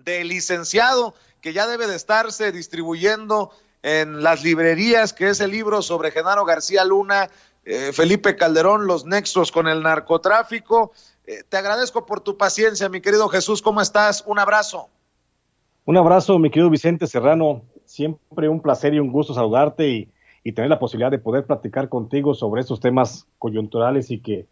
de Licenciado, que ya debe de estarse distribuyendo en las librerías, que es el libro sobre Genaro García Luna, Felipe Calderón, los nexos con el narcotráfico. Te agradezco por tu paciencia, mi querido Jesús. ¿Cómo estás? Un abrazo. Un abrazo, mi querido Vicente Serrano. Siempre un placer y un gusto saludarte y tener la posibilidad de poder platicar contigo sobre estos temas coyunturales y que,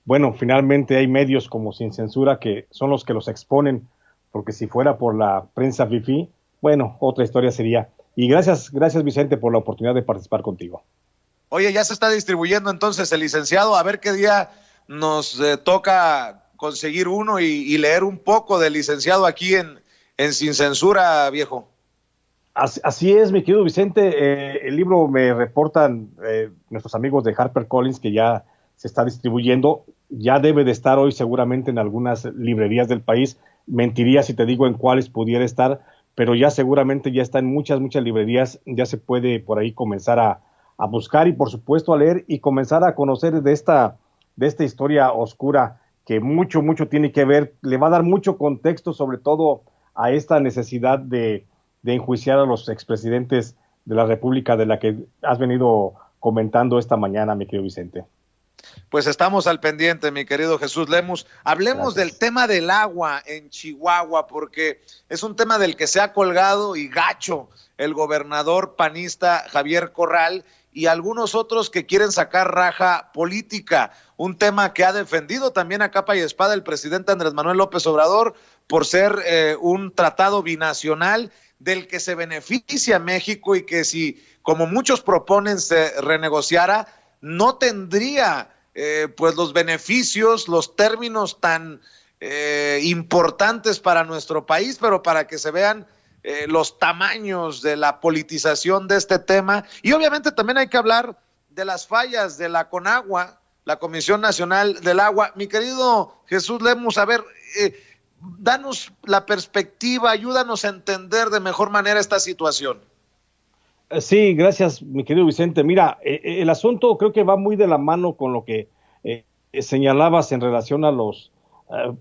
bueno, finalmente hay medios como Sin Censura que son los que los exponen, porque si fuera por la prensa fifí, bueno, otra historia sería. Y gracias Vicente por la oportunidad de participar contigo. Oye, ya se está distribuyendo entonces el Licenciado, a ver qué día nos toca conseguir uno y leer un poco del Licenciado aquí en Sin Censura, viejo. Así es, mi querido Vicente. El libro me reportan nuestros amigos de HarperCollins que ya se está distribuyendo. Ya debe de estar hoy seguramente en algunas librerías del país. Mentiría si te digo en cuáles pudiera estar, pero ya seguramente ya está en muchas librerías. Ya se puede por ahí comenzar a buscar y por supuesto a leer y comenzar a conocer de esta historia oscura que mucho tiene que ver. Le va a dar mucho contexto sobre todo a esta necesidad de enjuiciar a los expresidentes de la República de la que has venido comentando esta mañana, mi querido Vicente. Pues estamos al pendiente, mi querido Jesús Lemus. Hablemos del tema del agua en Chihuahua, porque es un tema del que se ha colgado y gacho el gobernador panista Javier Corral y algunos otros que quieren sacar raja política. Un tema que ha defendido también a capa y espada el presidente Andrés Manuel López Obrador por ser un tratado binacional del que se beneficia México y que si, como muchos proponen, se renegociara, no tendría pues los beneficios, los términos tan importantes para nuestro país, pero para que se vean los tamaños de la politización de este tema. Y obviamente también hay que hablar de las fallas de la CONAGUA, la Comisión Nacional del Agua. Mi querido Jesús Lemus, a ver, danos la perspectiva, ayúdanos a entender de mejor manera esta situación. Sí, gracias, mi querido Vicente. Mira, el asunto creo que va muy de la mano con lo que señalabas en relación a los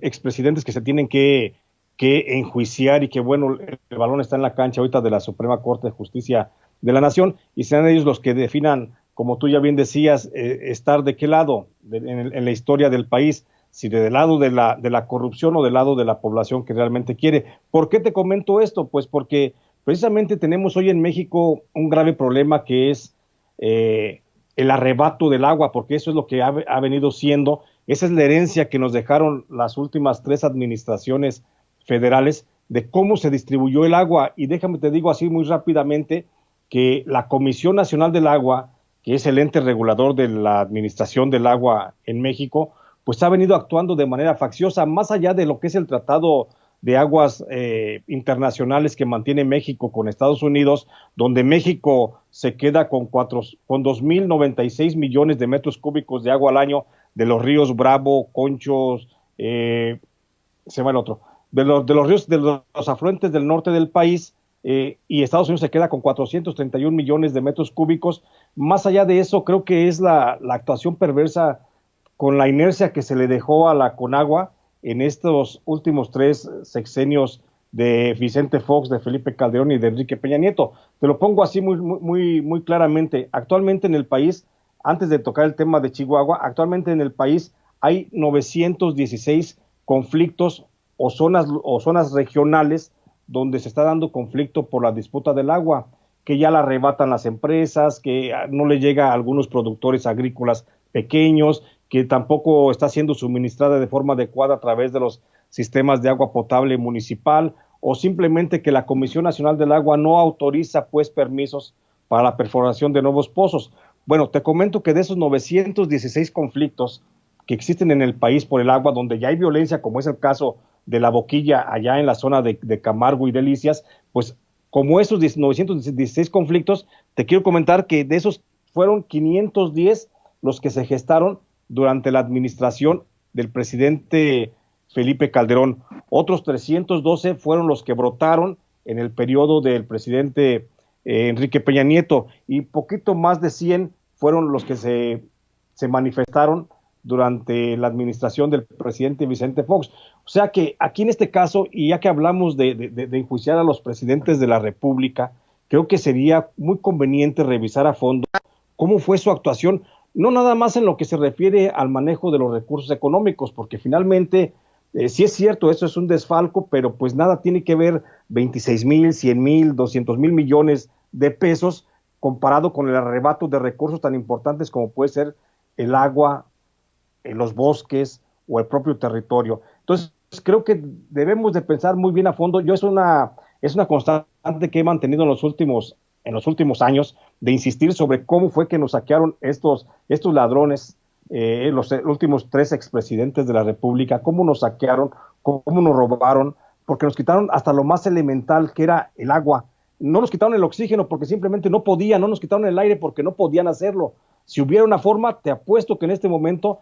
expresidentes que se tienen que enjuiciar y que, bueno, el balón está en la cancha ahorita de la Suprema Corte de Justicia de la Nación y serán ellos los que definan, como tú ya bien decías, estar de qué lado en la historia del país, si del lado de la corrupción o del lado de la población que realmente quiere. ¿Por qué te comento esto? Pues porque precisamente tenemos hoy en México un grave problema que es el arrebato del agua, porque eso es lo que ha venido siendo, esa es la herencia que nos dejaron las últimas 3 administraciones federales de cómo se distribuyó el agua. Y déjame te digo así muy rápidamente que la Comisión Nacional del Agua, que es el ente regulador de la administración del agua en México, pues ha venido actuando de manera facciosa, más allá de lo que es el Tratado de Aguas internacionales que mantiene México con Estados Unidos, donde México se queda con 2.096 millones de metros cúbicos de agua al año de los ríos Bravo, Conchos, se va el otro, de los ríos, de los afluentes del norte del país, y Estados Unidos se queda con 431 millones de metros cúbicos. Más allá de eso, creo que es la actuación perversa con la inercia que se le dejó a la Conagua en estos últimos 3 sexenios de Vicente Fox, de Felipe Calderón y de Enrique Peña Nieto. Te lo pongo así muy claramente. Actualmente en el país, antes de tocar el tema de Chihuahua, actualmente en el país hay 916 conflictos o zonas regionales donde se está dando conflicto por la disputa del agua, que ya la arrebatan las empresas, que no le llega a algunos productores agrícolas pequeños, que tampoco está siendo suministrada de forma adecuada a través de los sistemas de agua potable municipal, o simplemente que la Comisión Nacional del Agua no autoriza pues permisos para la perforación de nuevos pozos. Bueno, te comento que de esos 916 conflictos que existen en el país por el agua, donde ya hay violencia, como es el caso de La Boquilla, allá en la zona de Camargo y Delicias, pues como esos 916 conflictos, te quiero comentar que de esos fueron 510 los que se gestaron durante la administración del presidente Felipe Calderón. Otros 312 fueron los que brotaron en el periodo del presidente Enrique Peña Nieto, y poquito más de 100 fueron los que se manifestaron durante la administración del presidente Vicente Fox. O sea que aquí en este caso, y ya que hablamos de enjuiciar a los presidentes de la República, creo que sería muy conveniente revisar a fondo cómo fue su actuación, no nada más en lo que se refiere al manejo de los recursos económicos, porque finalmente, sí es cierto, eso es un desfalco, pero pues nada tiene que ver 26,000, 100,000, 200,000 millones de pesos comparado con el arrebato de recursos tan importantes como puede ser el agua, los bosques o el propio territorio. Entonces, creo que debemos de pensar muy bien a fondo. Es una constante que he mantenido en los últimos años, de insistir sobre cómo fue que nos saquearon estos ladrones, los últimos 3 expresidentes de la República, cómo nos saquearon, cómo nos robaron, porque nos quitaron hasta lo más elemental que era el agua. No nos quitaron el oxígeno porque simplemente no podían, no nos quitaron el aire porque no podían hacerlo. Si hubiera una forma, te apuesto que en este momento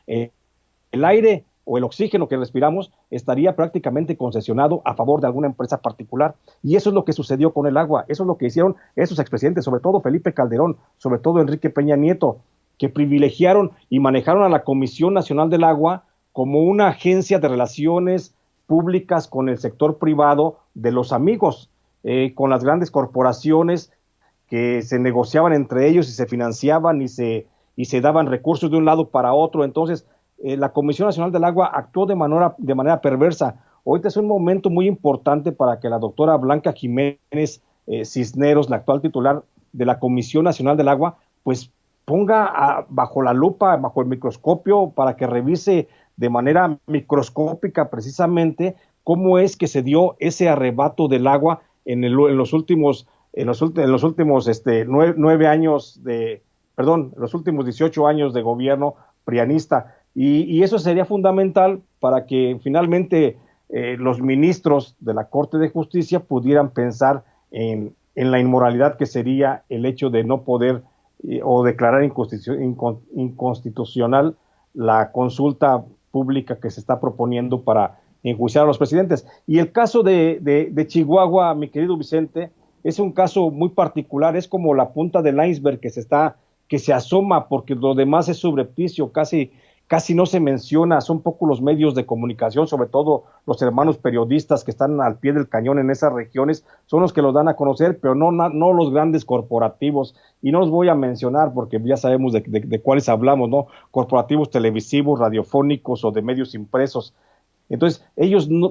el aire o el oxígeno que respiramos estaría prácticamente concesionado a favor de alguna empresa particular. Y eso es lo que sucedió con el agua, eso es lo que hicieron esos expresidentes, sobre todo Felipe Calderón, sobre todo Enrique Peña Nieto, que privilegiaron y manejaron a la Comisión Nacional del Agua como una agencia de relaciones públicas con el sector privado de los amigos, con las grandes corporaciones que se negociaban entre ellos y se financiaban y se daban recursos de un lado para otro. Entonces, la Comisión Nacional del Agua actuó de manera perversa. Ahorita es un momento muy importante para que la doctora Blanca Jiménez Cisneros, la actual titular de la Comisión Nacional del Agua, pues ponga bajo la lupa, bajo el microscopio, para que revise de manera microscópica precisamente cómo es que se dio ese arrebato del agua en los últimos 18 años de gobierno prianista. Y eso sería fundamental para que finalmente los ministros de la Corte de Justicia pudieran pensar en la inmoralidad que sería el hecho de no poder o declarar inconstitucional la consulta pública que se está proponiendo para enjuiciar a los presidentes. Y el caso de Chihuahua, mi querido Vicente, es un caso muy particular, es como la punta del iceberg que se asoma, porque lo demás es subrepticio, casi no se menciona. Son pocos los medios de comunicación, sobre todo los hermanos periodistas que están al pie del cañón en esas regiones, son los que los dan a conocer, pero no los grandes corporativos, y no los voy a mencionar porque ya sabemos de cuáles hablamos, ¿no? Corporativos televisivos, radiofónicos o de medios impresos. Entonces,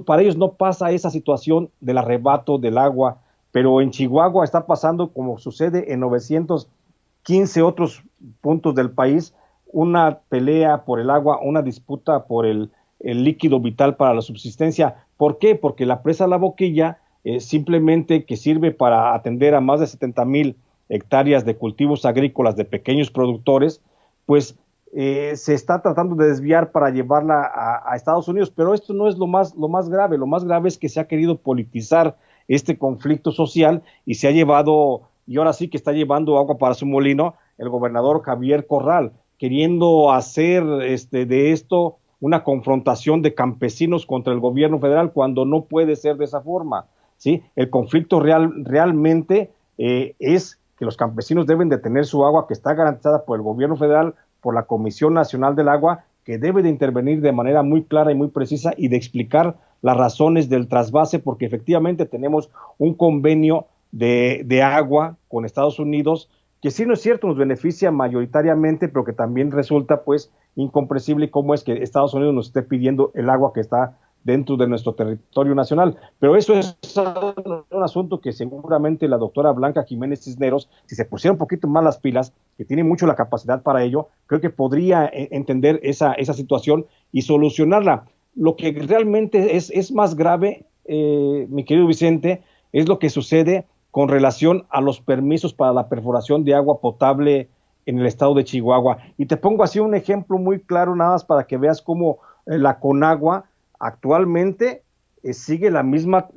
para ellos no pasa esa situación del arrebato del agua, pero en Chihuahua está pasando, como sucede en 915 otros puntos del país, una pelea por el agua, una disputa por el líquido vital para la subsistencia. ¿Por qué? Porque la presa La Boquilla, simplemente que sirve para atender a más de 70,000 hectáreas de cultivos agrícolas de pequeños productores, pues se está tratando de desviar para llevarla a Estados Unidos, pero esto no es lo más grave. Lo más grave es que se ha querido politizar este conflicto social y se ha llevado, y ahora sí que está llevando agua para su molino, el gobernador Javier Corral, queriendo hacer de esto una confrontación de campesinos contra el gobierno federal, cuando no puede ser de esa forma, ¿sí? El conflicto realmente es que los campesinos deben de tener su agua, que está garantizada por el gobierno federal, por la Comisión Nacional del Agua, que debe de intervenir de manera muy clara y muy precisa y de explicar las razones del trasvase, porque efectivamente tenemos un convenio de agua con Estados Unidos, que sí, no es cierto, nos beneficia mayoritariamente, pero que también resulta pues incomprensible cómo es que Estados Unidos nos esté pidiendo el agua que está dentro de nuestro territorio nacional. Pero eso es un asunto que seguramente la doctora Blanca Jiménez Cisneros, si se pusiera un poquito más las pilas, que tiene mucho la capacidad para ello, creo que podría entender esa situación y solucionarla. Lo que realmente es más grave, mi querido Vicente, es lo que sucede con relación a los permisos para la perforación de agua potable en el estado de Chihuahua. Y te pongo así un ejemplo muy claro, nada más para que veas cómo la Conagua actualmente sigue la misma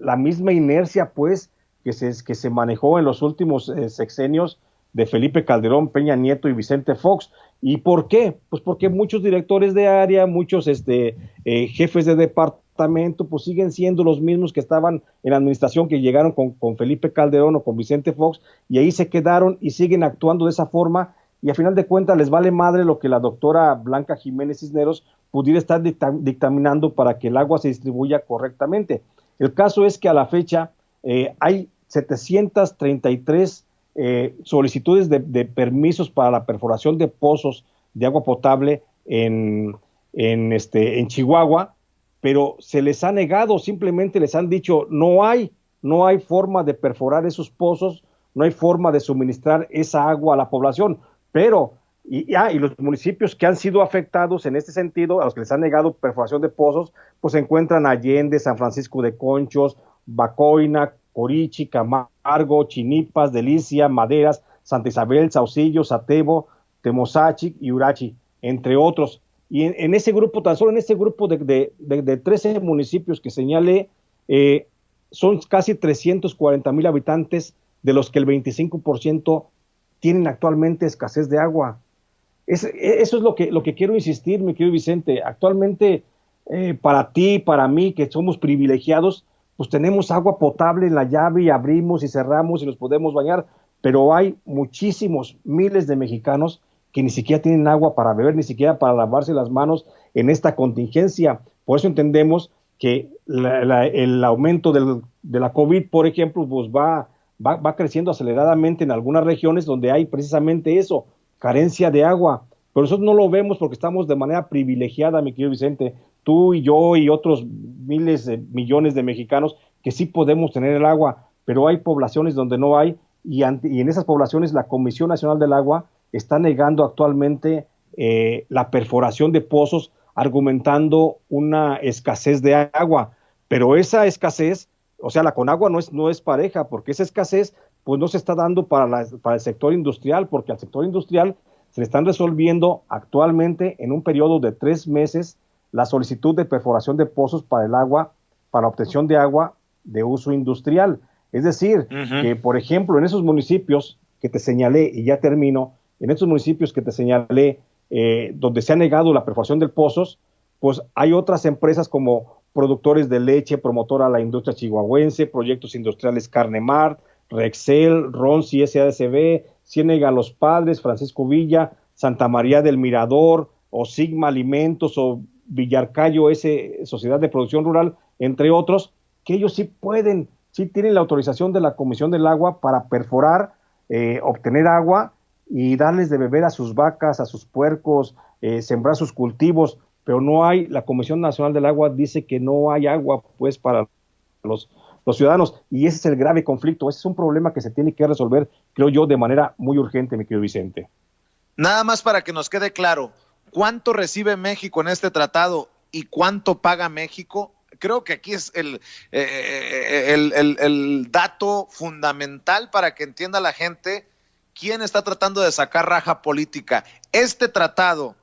inercia, pues, que se manejó en los últimos sexenios de Felipe Calderón, Peña Nieto y Vicente Fox. ¿Y por qué? Pues porque muchos directores de área, muchos jefes de departamento, pues siguen siendo los mismos que estaban en la administración, que llegaron con Felipe Calderón o con Vicente Fox, y ahí se quedaron y siguen actuando de esa forma, y a final de cuentas les vale madre lo que la doctora Blanca Jiménez Cisneros pudiera estar dictaminando para que el agua se distribuya correctamente. El caso es que a la fecha hay 733 solicitudes de permisos para la perforación de pozos de agua potable en Chihuahua, pero se les ha negado, simplemente les han dicho no hay forma de perforar esos pozos, no hay forma de suministrar esa agua a la población, pero y los municipios que han sido afectados en este sentido, a los que les han negado perforación de pozos, pues se encuentran Allende, San Francisco de Conchos, Bacoina, Corichi, Camargo, Chinipas, Delicia, Maderas, Santa Isabel, Saucillo, Satebo, Temozachi y Urachi, entre otros. Y en ese grupo, tan solo en ese grupo de 13 municipios que señalé, son casi 340,000 habitantes, de los que el 25% tienen actualmente escasez de agua. Eso es lo que quiero insistir, mi querido Vicente. Actualmente, para ti, para mí, que somos privilegiados, pues tenemos agua potable en la llave y abrimos y cerramos y nos podemos bañar, pero hay muchísimos, miles de mexicanos que ni siquiera tienen agua para beber, ni siquiera para lavarse las manos en esta contingencia. Por eso entendemos que el aumento de la COVID, por ejemplo, pues va creciendo aceleradamente en algunas regiones donde hay precisamente eso, carencia de agua, pero nosotros no lo vemos porque estamos de manera privilegiada, mi querido Vicente, tú y yo y otros miles de millones de mexicanos que sí podemos tener el agua, pero hay poblaciones donde no hay, y en esas poblaciones la Comisión Nacional del Agua está negando actualmente la perforación de pozos, argumentando una escasez de agua, pero esa escasez, o sea, la Conagua no es pareja, porque esa escasez pues no se está dando para el sector industrial, porque al sector industrial se le están resolviendo actualmente en un periodo de 3 meses la solicitud de perforación de pozos para el agua, para la obtención de agua de uso industrial. Es decir, que por ejemplo en esos municipios que te señalé, y ya termino, en esos municipios que te señalé, donde se ha negado la perforación de pozos, pues hay otras empresas como productores de leche, promotora a la industria chihuahuense, proyectos industriales Carnemar, Rexel, Ronci, SADCB, Ciénega Los Padres, Francisco Villa, Santa María del Mirador, o Sigma Alimentos, o Villarcayo, Sociedad de Producción Rural, entre otros, que ellos sí pueden, sí tienen la autorización de la Comisión del Agua para perforar, obtener agua y darles de beber a sus vacas, a sus puercos, sembrar sus cultivos, pero no hay, la Comisión Nacional del Agua dice que no hay agua pues para los ciudadanos, y ese es el grave conflicto, ese es un problema que se tiene que resolver, creo yo, de manera muy urgente, mi querido Vicente. Nada más para que nos quede claro, ¿cuánto recibe México en este tratado y cuánto paga México? Creo que aquí es el dato fundamental para que entienda la gente quién está tratando de sacar raja política. Este tratado,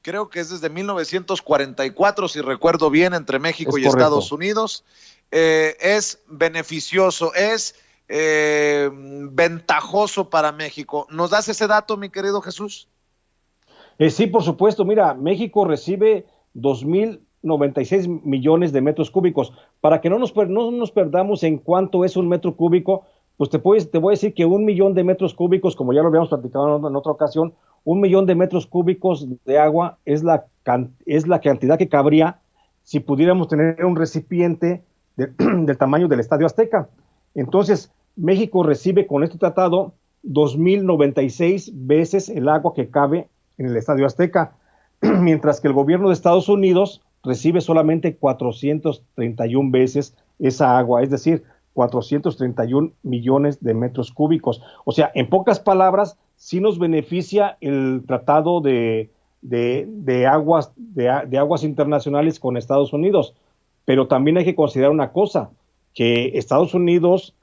creo que es desde 1944, si recuerdo bien, entre México y Estados Unidos, es beneficioso, es ventajoso para México. ¿Nos das ese dato, mi querido Jesús? Sí, por supuesto. Mira, México recibe 2,096 millones de metros cúbicos. Para que no nos perdamos en cuánto es un metro cúbico, pues te voy a decir que 1,000,000 de metros cúbicos, como ya lo habíamos platicado en otra ocasión, 1,000,000 de metros cúbicos de agua es la cantidad que cabría si pudiéramos tener un recipiente del tamaño del Estadio Azteca. Entonces, México recibe con este tratado 2,096 veces el agua que cabe en el Estadio Azteca, mientras que el gobierno de Estados Unidos recibe solamente 431 veces esa agua, es decir, 431 millones de metros cúbicos. O sea, en pocas palabras, sí nos beneficia el tratado de aguas internacionales con Estados Unidos, pero también hay que considerar una cosa, que Estados Unidos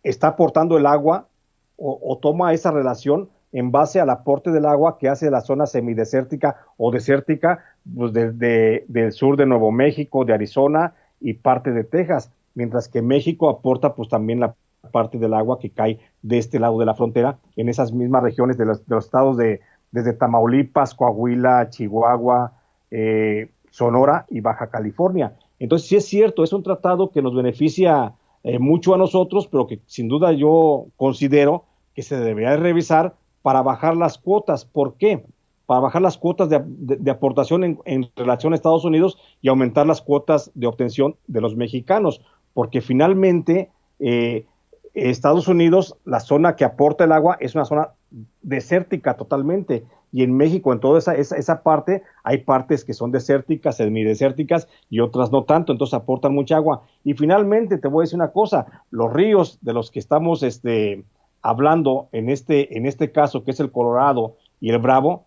está aportando el agua o toma esa relación en base al aporte del agua que hace la zona semidesértica o desértica, pues del sur de Nuevo México, de Arizona y parte de Texas, mientras que México aporta pues también la parte del agua que cae de este lado de la frontera, en esas mismas regiones de los estados desde Tamaulipas, Coahuila, Chihuahua, Sonora y Baja California. Entonces sí es cierto, es un tratado que nos beneficia mucho a nosotros, pero que sin duda yo considero que se debería revisar para bajar las cuotas. ¿Por qué? Para bajar las cuotas de aportación en relación a Estados Unidos y aumentar las cuotas de obtención de los mexicanos, porque finalmente Estados Unidos, la zona que aporta el agua es una zona desértica totalmente, y en México, en toda esa parte, hay partes que son desérticas, semidesérticas, y otras no tanto, entonces aportan mucha agua. Y finalmente, te voy a decir una cosa, los ríos de los que estamos hablando en este caso, que es el Colorado y el Bravo,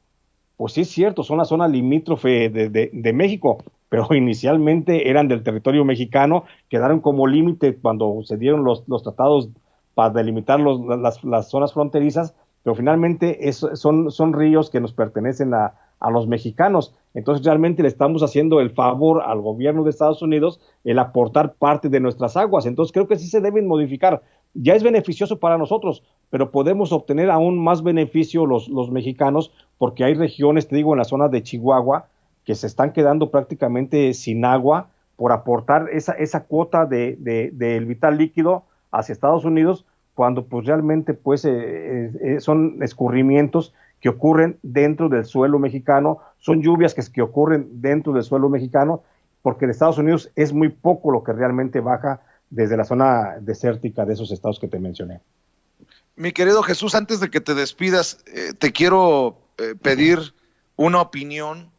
pues sí es cierto, son la zona limítrofe de México, pero inicialmente eran del territorio mexicano, quedaron como límite cuando se dieron los tratados para delimitar las zonas fronterizas, pero finalmente son ríos que nos pertenecen a los mexicanos. Entonces realmente le estamos haciendo el favor al gobierno de Estados Unidos el aportar parte de nuestras aguas. Entonces creo que sí se deben modificar. Ya es beneficioso para nosotros, pero podemos obtener aún más beneficio los mexicanos, porque hay regiones, te digo, en la zona de Chihuahua, que se están quedando prácticamente sin agua por aportar esa cuota del vital líquido hacia Estados Unidos, cuando pues realmente pues son escurrimientos que ocurren dentro del suelo mexicano, son lluvias que ocurren dentro del suelo mexicano, porque de Estados Unidos es muy poco lo que realmente baja desde la zona desértica de esos estados que te mencioné. Mi querido Jesús, antes de que te despidas, te quiero pedir una opinión,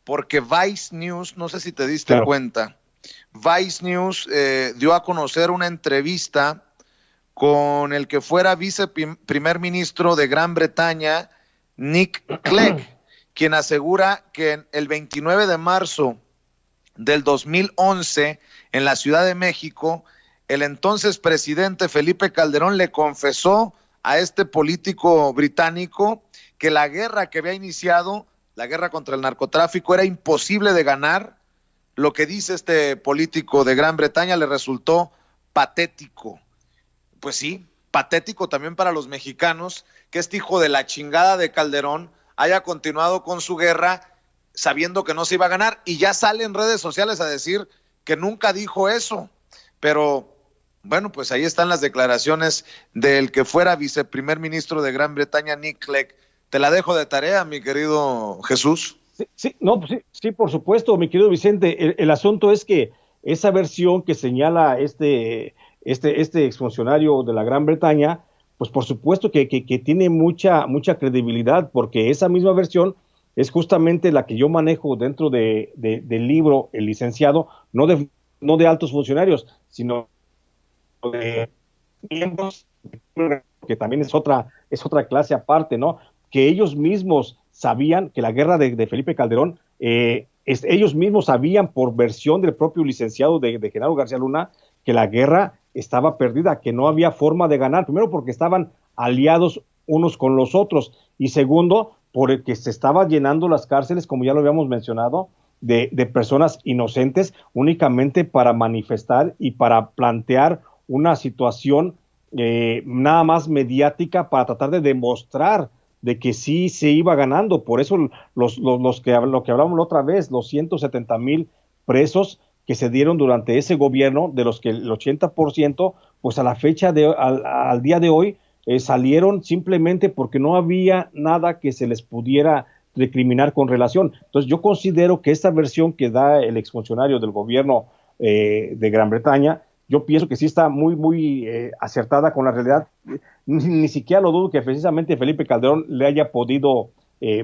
porque Vice News, no sé si te diste cuenta, Vice News dio a conocer una entrevista con el que fuera viceprimer ministro de Gran Bretaña, Nick Clegg, quien asegura que el 29 de marzo del 2011, en la Ciudad de México, el entonces presidente Felipe Calderón le confesó a este político británico que la guerra que había iniciado, la guerra contra el narcotráfico, era imposible de ganar. Lo que dice este político de Gran Bretaña le resultó patético. Pues sí, patético también para los mexicanos, que este hijo de la chingada de Calderón haya continuado con su guerra sabiendo que no se iba a ganar, y ya sale en redes sociales a decir que nunca dijo eso. Pero bueno, pues ahí están las declaraciones del que fuera viceprimer ministro de Gran Bretaña, Nick Clegg. Te la dejo de tarea, mi querido Jesús. Sí, por supuesto, mi querido Vicente. El asunto es que esa versión que señala este exfuncionario de la Gran Bretaña, pues por supuesto que tiene mucha credibilidad, porque esa misma versión es justamente la que yo manejo dentro del libro El Licenciado, no de altos funcionarios, sino de miembros, que también es otra clase aparte, ¿no? Que ellos mismos sabían que la guerra de Felipe Calderón, ellos mismos sabían por versión del propio licenciado de Genaro García Luna que la guerra estaba perdida, que no había forma de ganar, primero porque estaban aliados unos con los otros, y segundo, porque se estaban llenando las cárceles, como ya lo habíamos mencionado, de personas inocentes únicamente para manifestar y para plantear una situación nada más mediática, para tratar de demostrar de que sí se iba ganando. Por eso lo que hablamos la otra vez, los 170,000 presos que se dieron durante ese gobierno, de los que el 80%, pues a la fecha al día de hoy, salieron simplemente porque no había nada que se les pudiera recriminar con relación. Entonces yo considero que esta versión que da el exfuncionario del gobierno de Gran Bretaña, yo pienso que sí está muy acertada con la realidad. Ni siquiera lo dudo que precisamente Felipe Calderón le haya podido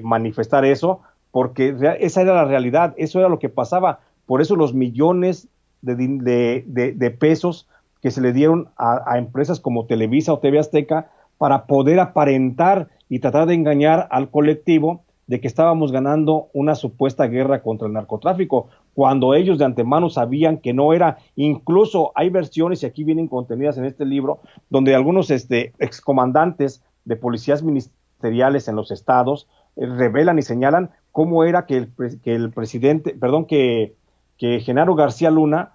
manifestar eso, porque esa era la realidad, eso era lo que pasaba. Por eso los millones de pesos que se le dieron a empresas como Televisa o TV Azteca para poder aparentar y tratar de engañar al colectivo de que estábamos ganando una supuesta guerra contra el narcotráfico, cuando ellos de antemano sabían que no era. Incluso hay versiones, y aquí vienen contenidas en este libro, donde algunos excomandantes de policías ministeriales en los estados revelan y señalan cómo era que Genaro García Luna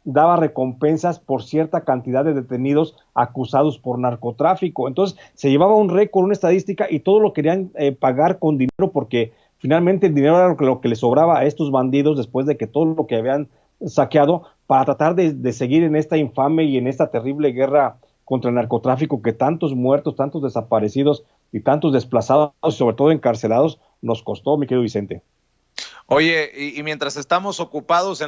daba recompensas por cierta cantidad de detenidos acusados por narcotráfico. Entonces se llevaba un récord, una estadística, y todo lo querían pagar con dinero, porque finalmente el dinero era lo que les sobraba a estos bandidos después de que todo lo que habían saqueado, para tratar de seguir en esta infame y en esta terrible guerra contra el narcotráfico, que tantos muertos, tantos desaparecidos y tantos desplazados, sobre todo encarcelados, nos costó, mi querido Vicente. Oye, y mientras estamos ocupados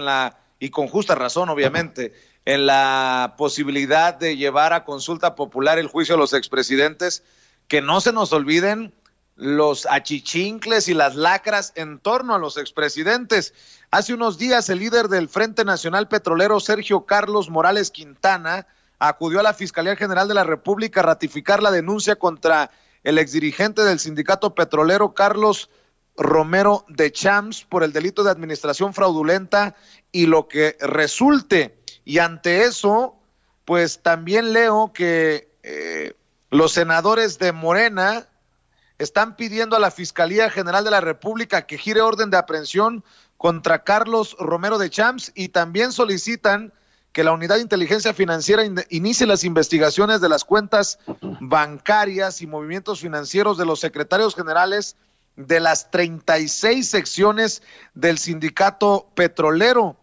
y con justa razón, obviamente, en la posibilidad de llevar a consulta popular el juicio de los expresidentes, que no se nos olviden los achichincles y las lacras en torno a los expresidentes. Hace unos días el líder del Frente Nacional Petrolero, Sergio Carlos Morales Quintana, acudió a la Fiscalía General de la República a ratificar la denuncia contra el exdirigente del sindicato petrolero, Carlos Romero de Champs, por el delito de administración fraudulenta y lo que resulte. Y ante eso, pues también leo que los senadores de Morena están pidiendo a la Fiscalía General de la República que gire orden de aprehensión contra Carlos Romero de Champs, y también solicitan que la Unidad de Inteligencia Financiera inicie las investigaciones de las cuentas bancarias y movimientos financieros de los secretarios generales de las 36 secciones del sindicato petrolero.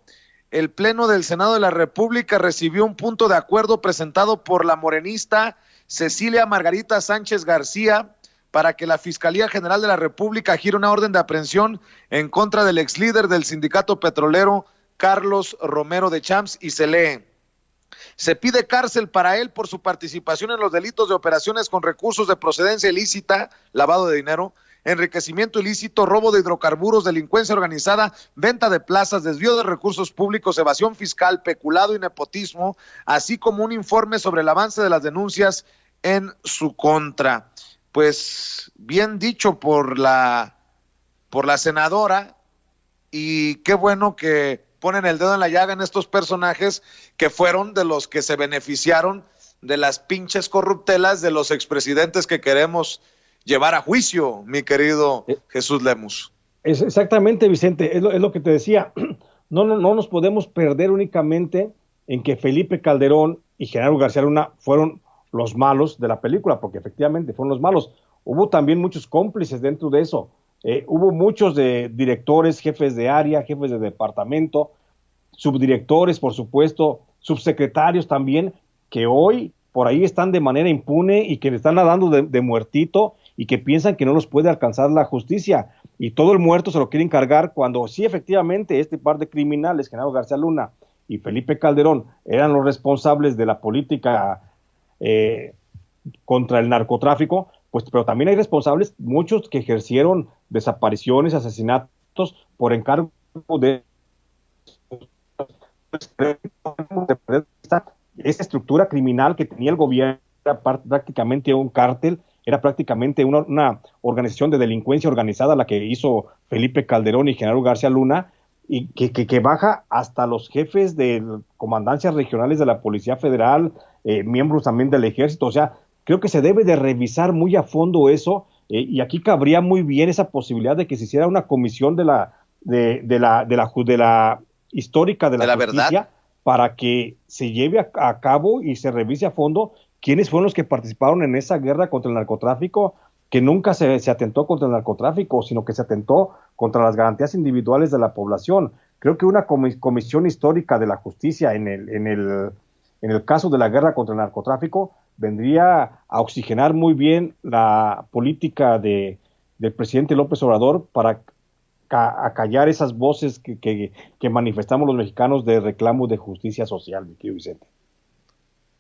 El Pleno del Senado de la República recibió un punto de acuerdo presentado por la morenista Cecilia Margarita Sánchez García para que la Fiscalía General de la República gire una orden de aprehensión en contra del ex líder del sindicato petrolero, Carlos Romero de Champs, y se lee: se pide cárcel para él por su participación en los delitos de operaciones con recursos de procedencia ilícita, lavado de dinero, enriquecimiento ilícito, robo de hidrocarburos, delincuencia organizada, venta de plazas, desvío de recursos públicos, evasión fiscal, peculado y nepotismo, así como un informe sobre el avance de las denuncias en su contra. Pues bien dicho por la senadora, y qué bueno que ponen el dedo en la llaga en estos personajes que fueron de los que se beneficiaron de las pinches corruptelas de los expresidentes que queremos llevar a juicio, mi querido Jesús Lemus. Es exactamente, Vicente, es lo que te decía. No nos podemos perder únicamente en que Felipe Calderón y Genaro García Luna fueron los malos de la película, porque efectivamente fueron los malos. Hubo también muchos cómplices dentro de eso. Hubo muchos de directores, jefes de área, jefes de departamento, subdirectores, por supuesto, subsecretarios también, que hoy por ahí están de manera impune y que le están nadando de muertito y que piensan que no los puede alcanzar la justicia. Y todo el muerto se lo quieren cargar cuando sí, efectivamente, este par de criminales, Genaro García Luna y Felipe Calderón, eran los responsables de la política contra el narcotráfico, pues, pero también hay responsables, muchos que ejercieron desapariciones, asesinatos por encargo de esta estructura criminal que tenía el gobierno. Era prácticamente un cártel, era prácticamente una organización de delincuencia organizada la que hizo Felipe Calderón y Genaro García Luna, y que baja hasta los jefes de comandancias regionales de la Policía Federal, miembros también del Ejército. O sea, creo que se debe de revisar muy a fondo eso, y aquí cabría muy bien esa posibilidad de que se hiciera una comisión de la histórica de la justicia, ¿verdad?, para que se lleve a cabo y se revise a fondo quiénes fueron los que participaron en esa guerra contra el narcotráfico, que nunca se atentó contra el narcotráfico, sino que se atentó contra las garantías individuales de la población. Creo que una comisión histórica de la justicia en el caso de la guerra contra el narcotráfico vendría a oxigenar muy bien la política del presidente López Obrador para acallar esas voces que manifestamos los mexicanos de reclamo de justicia social, mi querido Vicente.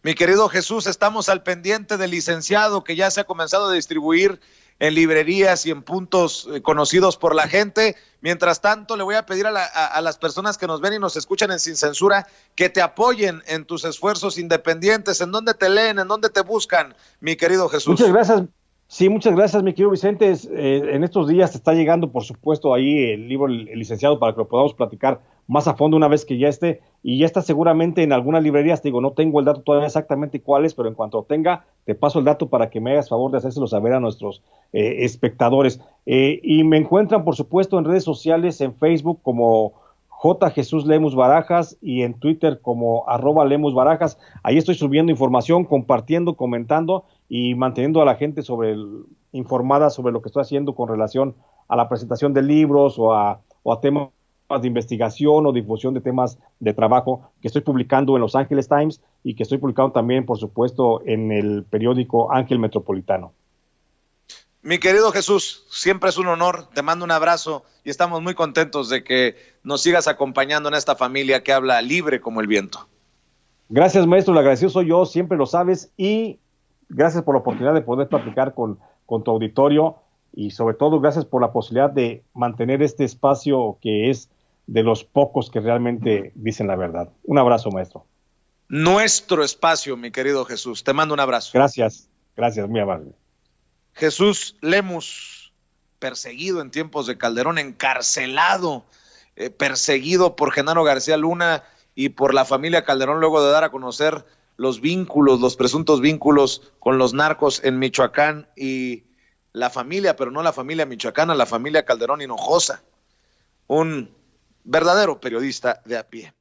Mi querido Jesús, estamos al pendiente del licenciado que ya se ha comenzado a distribuir en librerías y en puntos conocidos por la gente. Mientras tanto, le voy a pedir a las personas que nos ven y nos escuchan en Sin Censura que te apoyen en tus esfuerzos independientes. ¿En dónde te leen? ¿En dónde te buscan, mi querido Jesús? Muchas gracias. Sí, muchas gracias, mi querido Vicente. En estos días te está llegando, por supuesto, ahí el libro El Licenciado, para que lo podamos platicar más a fondo una vez que ya esté, y ya está seguramente en algunas librerías. Te digo, no tengo el dato todavía exactamente cuál es, pero en cuanto lo tenga, te paso el dato para que me hagas favor de hacérselo saber a nuestros espectadores. Y me encuentran, por supuesto, en redes sociales, en Facebook como J. Jesús Lemus Barajas y en Twitter como @Lemus Barajas. Ahí estoy subiendo información, compartiendo, comentando y manteniendo a la gente informada sobre lo que estoy haciendo con relación a la presentación de libros o a temas de investigación o difusión de temas de trabajo que estoy publicando en Los Ángeles Times y que estoy publicando también, por supuesto, en el periódico Ángel Metropolitano. Mi querido Jesús, siempre es un honor, te mando un abrazo y estamos muy contentos de que nos sigas acompañando en esta familia que habla libre como el viento. Gracias, maestro, le agradecido soy yo, siempre lo sabes, y gracias por la oportunidad de poder platicar con tu auditorio, y sobre todo gracias por la posibilidad de mantener este espacio que es de los pocos que realmente dicen la verdad. Un abrazo, maestro. Nuestro espacio, mi querido Jesús, te mando un abrazo. Gracias, muy amable. Jesús Lemus, perseguido en tiempos de Calderón, encarcelado, perseguido por Genaro García Luna y por la familia Calderón, luego de dar a conocer los vínculos, los presuntos vínculos con los narcos en Michoacán, y la familia, pero no la familia michoacana, la familia Calderón Hinojosa, un verdadero periodista de a pie.